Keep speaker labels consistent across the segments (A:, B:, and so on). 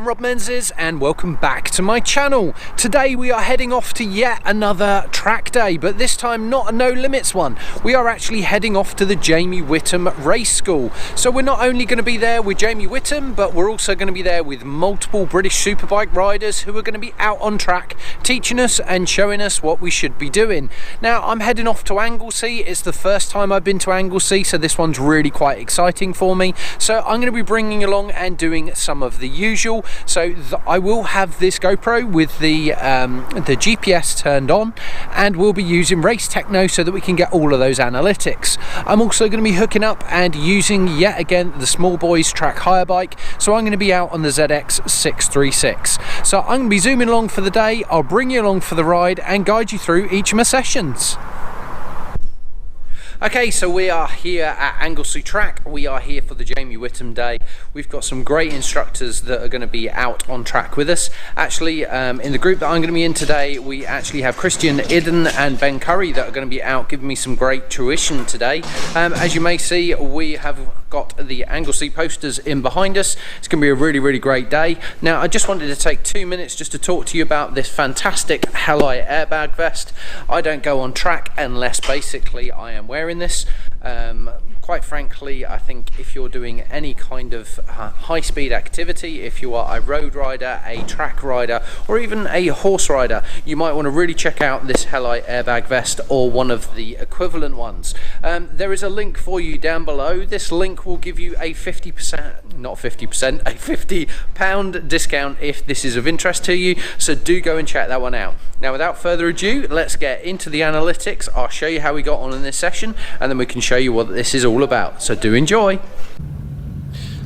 A: I'm Rob Menzies and welcome back to my channel. Today we are heading off to yet another track day, but this time not a no limits one. We are actually heading off to the Jamie Whitham Race School. So we're not only going to be there with Jamie Whitham, but we're also going to be there with multiple British superbike riders who are going to be out on track teaching us and showing us what we should be doing. Now I'm heading off to Anglesey. It's the first time I've been to Anglesey, so this one's really quite exciting for me. So I'm going to be bringing along and doing some of the usual. So I will have this GoPro with the GPS turned on, and we'll be using Race Techno so that we can get all of those analytics. I'm also going to be hooking up and using yet again the Small Boys track hire bike. So I'm going to be out on the ZX636. So I'm going to be zooming along for the day. I'll bring you along for the ride and guide you through each of my sessions. Okay, so we are here at Anglesey track. We are here for the Jamie Whitham day. We've got some great instructors that are going to be out on track with us. Actually, in the group that I'm going to be in today, we actually have Christian Iddon and Ben Currie that are going to be out giving me some great tuition today. As you may see, we have got the Anglesey posters in behind us. It's going to be a really great day. Now I just wanted to take 2 minutes just to talk to you about this fantastic Heli airbag vest. I don't go on track unless basically I am wearing this. Quite frankly, I think if you're doing any kind of high-speed activity, if you are a road rider, a track rider, or even a horse rider, you might want to really check out this Heli airbag vest or one of the equivalent ones. There is a link for you down below. This link will give you a 50%, not 50%, a £50 discount if this is of interest to you, so do go and check that one out. Now without further ado, let's get into the analytics. I'll show you how we got on in this session, and then we can show you what this is all about, so do enjoy.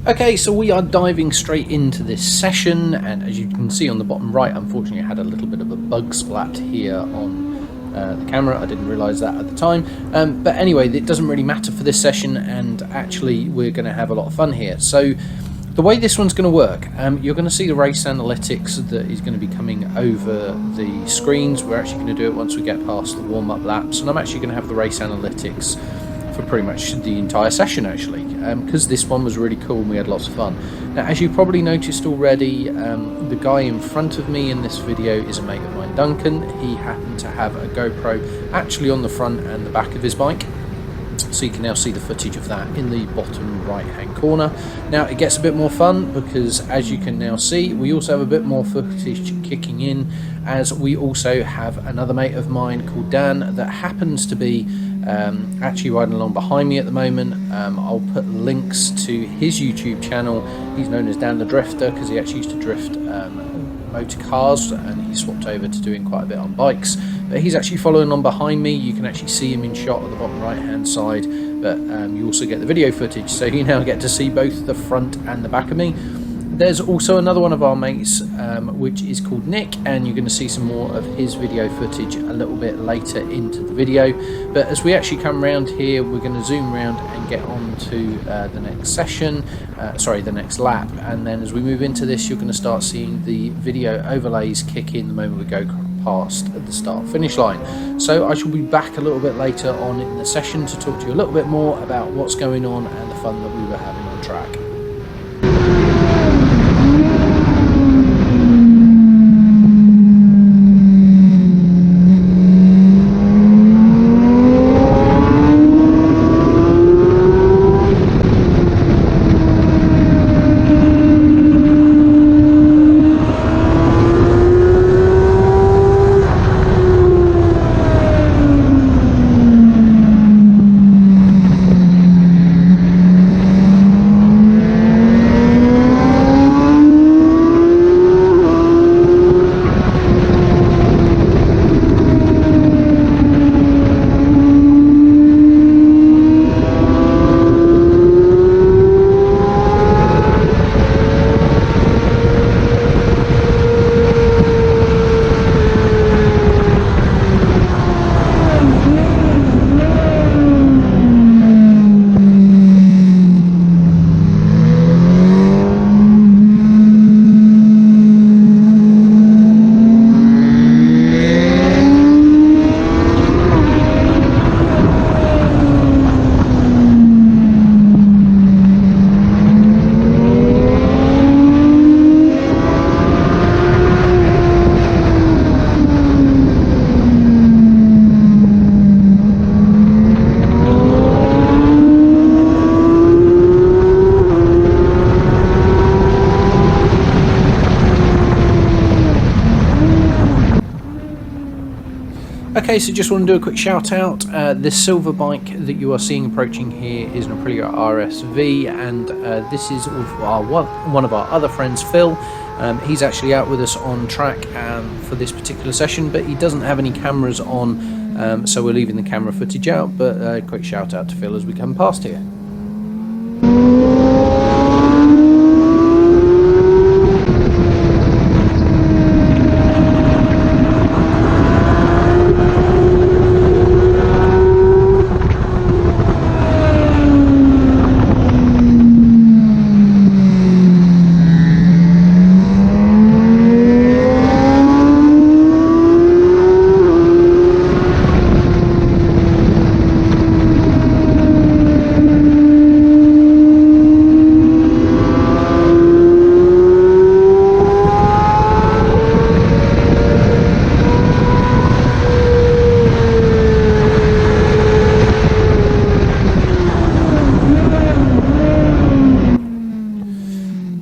A: Okay, so we are diving straight into this session, and as you can see on the bottom right, unfortunately I had a little bit of a bug splat here on the camera. I didn't realise that at the time, but anyway, it doesn't really matter for this session, and actually we're going to have a lot of fun here. So the way this one's going to work, you're going to see the race analytics that is going to be coming over the screens. We're actually going to do it once we get past the warm-up laps, and I'm actually going to have the race analytics for pretty much the entire session actually, because this one was really cool and we had lots of fun. Now as you probably noticed already, the guy in front of me in this video is a mate of mine, Duncan. He happened to have a GoPro actually on the front and the back of his bike, so you can now see the footage of that in the bottom right hand corner. Now it gets a bit more fun because, as you can now see, we also have a bit more footage kicking in, as we also have another mate of mine called Dan that happens to be actually riding along behind me at the moment. I'll put links to his YouTube channel. He's known as Dan the Drifter because he actually used to drift motor cars, and he swapped over to doing quite a bit on bikes, but he's actually following on behind me. You can actually see him in shot at the bottom right hand side, but you also get the video footage, so you now get to see both the front and the back of me. There's also another one of our mates which is called Nick, and you're going to see some more of his video footage a little bit later into the video. But as we actually come around here, we're going to zoom around and get on to the next session, the next lap, and then as we move into this, you're going to start seeing the video overlays kick in the moment we go past the start finish line. So I shall be back a little bit later on in the session to talk to you a little bit more about what's going on and the fun that we were having on track. Okay, so just want to do a quick shout out. This silver bike that you are seeing approaching here is an Aprilia RSV, and this is one of our other friends, Phil. He's actually out with us on track for this particular session, but he doesn't have any cameras on, so we're leaving the camera footage out, but a quick shout out to Phil as we come past here.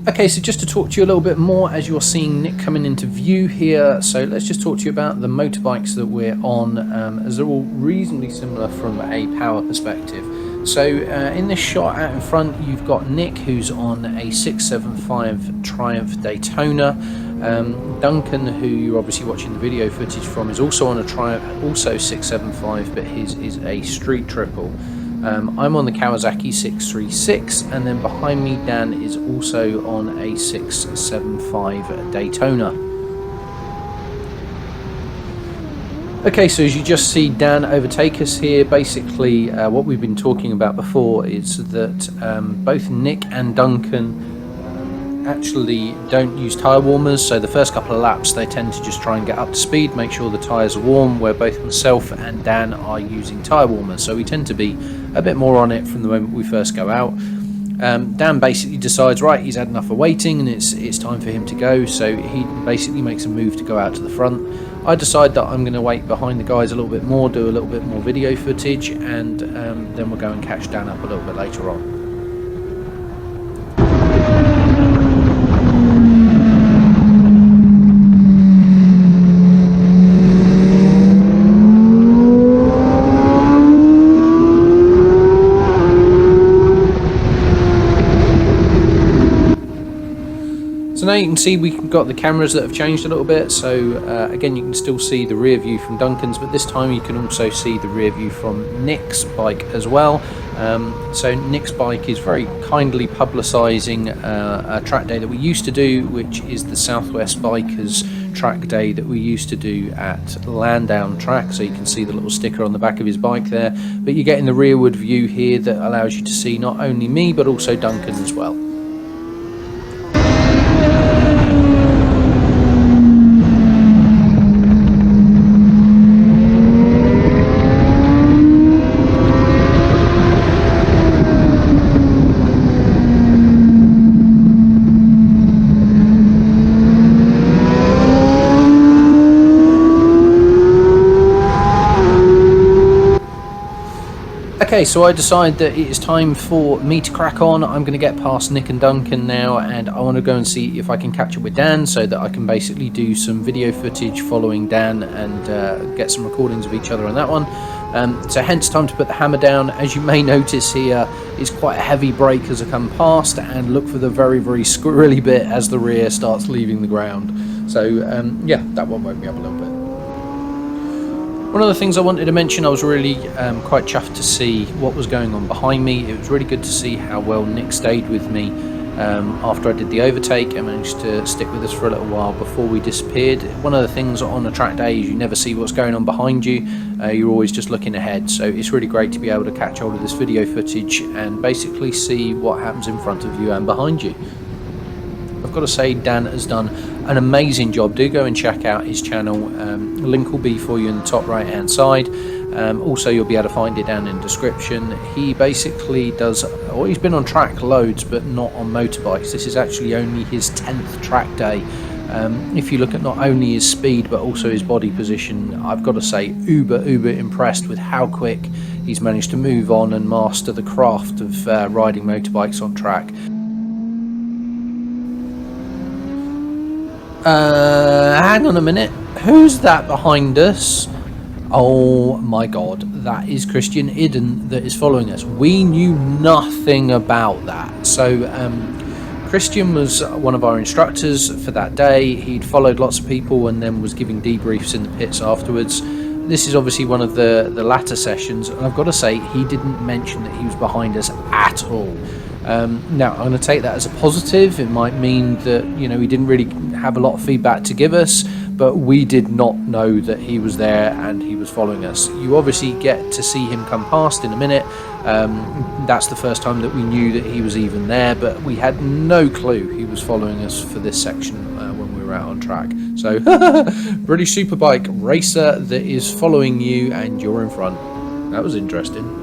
A: Okay, so just to talk to you a little bit more as you're seeing Nick coming into view here, so let's just talk to you about the motorbikes that we're on, as they're all reasonably similar from a power perspective. So in this shot out in front you've got Nick, who's on a 675 Triumph Daytona. Duncan, who you're obviously watching the video footage from, is also on a Triumph, also 675, but his is a street triple. I'm on the Kawasaki 636, and then behind me Dan is also on a 675 Daytona. Okay, so as you just see Dan overtake us here, basically what we've been talking about before is that both Nick and Duncan actually don't use tyre warmers, so the first couple of laps they tend to just try and get up to speed, make sure the tyres are warm, where both myself and Dan are using tyre warmers, so we tend to be a bit more on it from the moment we first go out. Dan basically decides, right, he's had enough of waiting and it's time for him to go, so he basically makes a move to go out to the front. I decide that I'm going to wait behind the guys a little bit more, do a little bit more video footage, and then we'll go and catch Dan up a little bit later on. So now you can see we've got the cameras that have changed a little bit, so again you can still see the rear view from Duncan's, but this time you can also see the rear view from Nick's bike as well. So Nick's bike is very kindly publicising a track day that we used to do, which is the Southwest Bikers track day that we used to do at Landown track. So you can see the little sticker on the back of his bike there, but you're getting the rearward view here that allows you to see not only me but also Duncan as well. Okay, so I decide that it is time for me to crack on. I'm going to get past Nick and Duncan now, and I want to go and see if I can catch up with Dan so that I can basically do some video footage following Dan and get some recordings of each other on that one. So hence time to put the hammer down. As you may notice here, it's quite a heavy brake as I come past, and look for the very, very squirrely bit as the rear starts leaving the ground. So yeah, that one woke me up a little bit. One of the things I wanted to mention, I was really quite chuffed to see what was going on behind me. It was really good to see how well Nick stayed with me after I did the overtake and managed to stick with us for a little while before we disappeared. One of the things on a track day is you never see what's going on behind you. You're always just looking ahead, so it's really great to be able to catch hold of this video footage and basically see what happens in front of you and behind you. I've got to say, Dan has done an amazing job. Do go and check out his channel. Link will be for you in the top right hand side. Also you'll be able to find it down in the description. He basically does, well, he's been on track loads but not on motorbikes. This is actually only his 10th track day. If you look at not only his speed but also his body position, I've got to say uber impressed with how quick he's managed to move on and master the craft of riding motorbikes on track. Hang on a minute, who's that behind us? Oh my god, that is Christian Iddon that is following us. We knew nothing about that. So Christian was one of our instructors for that day. He'd followed lots of people and then was giving debriefs in the pits afterwards. This is obviously one of the latter sessions, and I've got to say, he didn't mention that he was behind us at all. Now, I'm going to take that as a positive. It might mean that, you know, he didn't really have a lot of feedback to give us, but we did not know that he was there and he was following us. You obviously get to see him come past in a minute. That's the first time that we knew that he was even there, but we had no clue he was following us for this section when we were out on track. So, British Superbike racer that is following you and you're in front. That was interesting.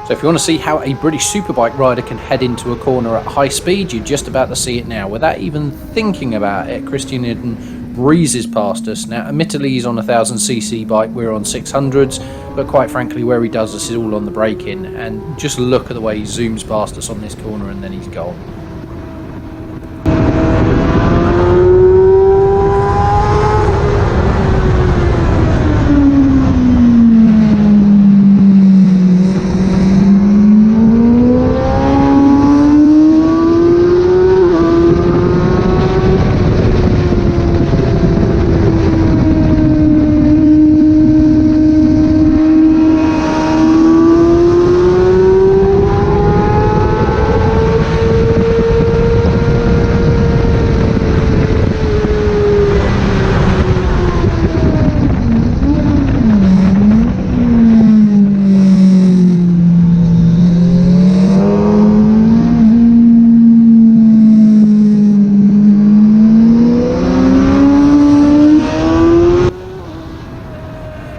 A: So if you want to see how a British Superbike rider can head into a corner at high speed, you're just about to see it now. Without even thinking about it, Christian Iddon breezes past us. Now, admittedly, he's on a 1000cc bike, we're on 600s, but quite frankly, where he does this is all on the braking. And just look at the way he zooms past us on this corner and then he's gone.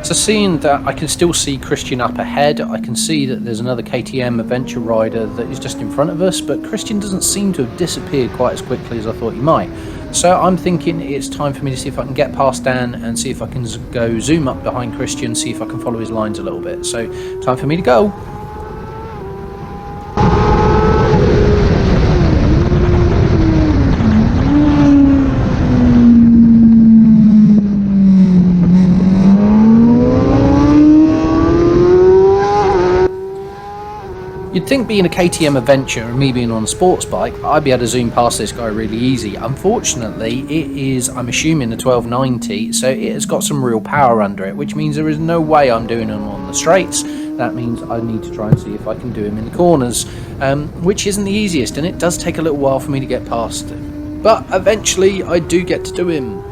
A: So seeing that I can still see Christian up ahead, I can see that there's another KTM adventure rider that is just in front of us, but Christian doesn't seem to have disappeared quite as quickly as I thought he might. So I'm thinking it's time for me to see if I can get past Dan and see if I can go zoom up behind Christian, see if I can follow his lines a little bit. So time for me to go. You'd think being a KTM adventure and me being on a sports bike, I'd be able to zoom past this guy really easy. Unfortunately, it is, I'm assuming, a 1290, so it has got some real power under it, which means there is no way I'm doing him on the straights. That means I need to try and see if I can do him in the corners, which isn't the easiest, and it does take a little while for me to get past him. But eventually, I do get to do him.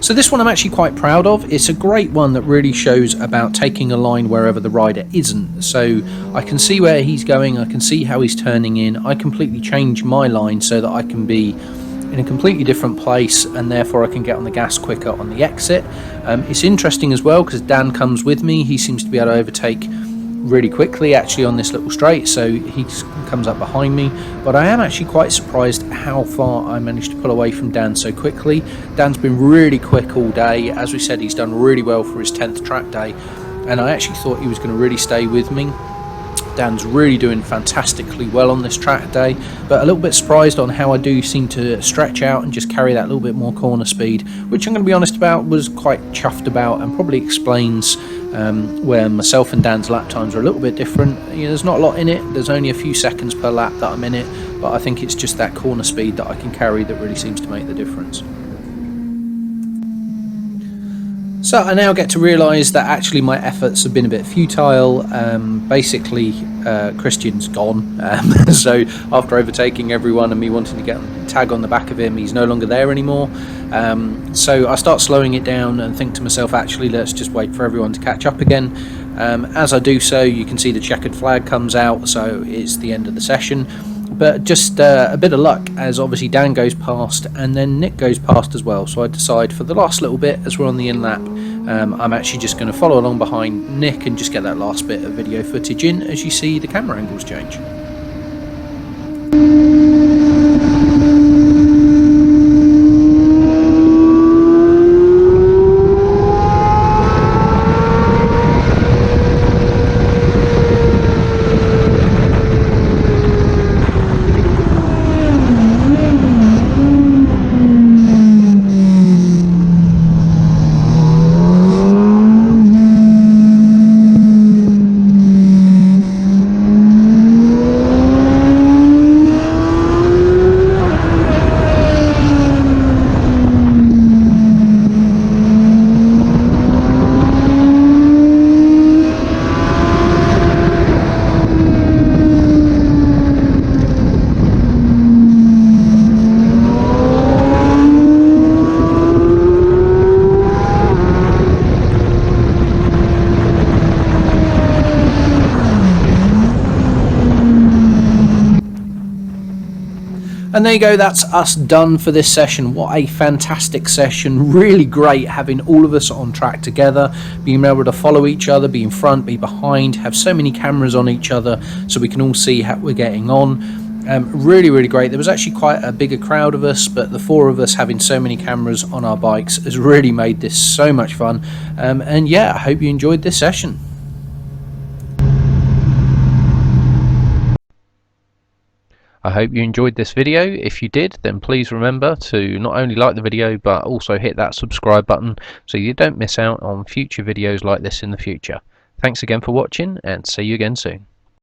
A: So this one I'm actually quite proud of. It's a great one that really shows about taking a line wherever the rider isn't. So I can see where he's going, I can see how he's turning in. I completely change my line so that I can be in a completely different place, and therefore I can get on the gas quicker on the exit. It's interesting as well because Dan comes with me. He seems to be able to overtake really quickly actually on this little straight, so he comes up behind me. But I am actually quite surprised how far I managed to pull away from Dan so quickly. Dan's been really quick all day. As we said, he's done really well for his 10th track day, and I actually thought he was going to really stay with me. Dan's really doing fantastically well on this track day, but a little bit surprised on how I do seem to stretch out and just carry that little bit more corner speed, which I'm going to be honest about, was quite chuffed about, and probably explains where myself and Dan's lap times are a little bit different. You know, there's not a lot in it, there's only a few seconds per lap that I'm in it, but I think it's just that corner speed that I can carry that really seems to make the difference. So I now get to realise that actually my efforts have been a bit futile. Basically, Christian's gone. So after overtaking everyone and me wanting to get a tag on the back of him, he's no longer there anymore. So I start slowing it down and think to myself, actually, let's just wait for everyone to catch up again. As I do so, you can see the checkered flag comes out, so it's the end of the session. But just a bit of luck, as obviously Dan goes past and then Nick goes past as well. So I decide for the last little bit, as we're on the in-lap, I'm actually just going to follow along behind Nick and just get that last bit of video footage in as you see the camera angles change. And there you go, that's us done for this session. What a fantastic session, really great having all of us on track together, being able to follow each other, be in front, be behind, have so many cameras on each other so we can all see how we're getting on. Really great. There was actually quite a bigger crowd of us, but the four of us having so many cameras on our bikes has really made this so much fun. And yeah, I hope you enjoyed this session. I hope you enjoyed this video. If you did, then please remember to not only like the video but also hit that subscribe button so you don't miss out on future videos like this in the future. Thanks again for watching, and see you again soon.